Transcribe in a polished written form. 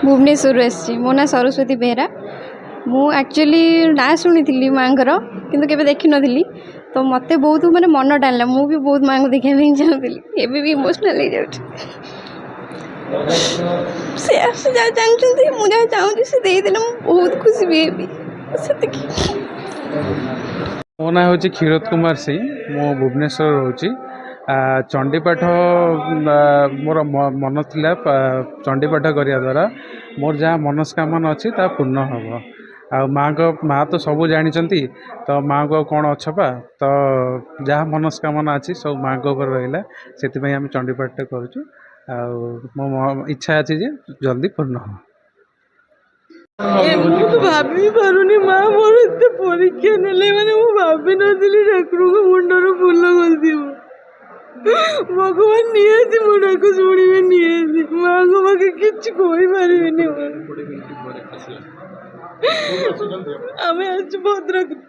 भुवनेश्वर मो ना सरस्वती बेहरा मु एक्चुअली ना शुणी माँ किंतु केवे देखी नी तो मत बहुत माने मन टाणला मु भी बहुत माँ को देखा चाहूली एबी भी इमोशनल हो जाऊँ से जहाँ चाहते मुझे चाहूँगी से देदेले बहुत खुशी भी हेबी से मो ना हूँ क्षीरोद कुमार सिंह मो भुवनेश्वर रोची चंडीपाठ मोर मन थिला चंडीपाठ करिया द्वारा मोर जहाँ मनस्कामना अच्छी ता पूर्ण हम आ माँ तो सब जानी तो माँ को कौन अच्छपा तो जहाँ मनस्कामना अच्छी सब माँ को ऊपर रहा से आम चंडीपाठ करुँ मो इच्छा अच्छी जे जल्दी पूर्ण हो तो भाभी पारुनी माँ मोर एत परीक्षा नेले माने मु भाभी नथिली ठाकुर को मुंडर फूल गलथिब भगवान निहाती मो डाक शुणवे निहाती माँ को पाखे किसी कही पारे आम आज भद्रक।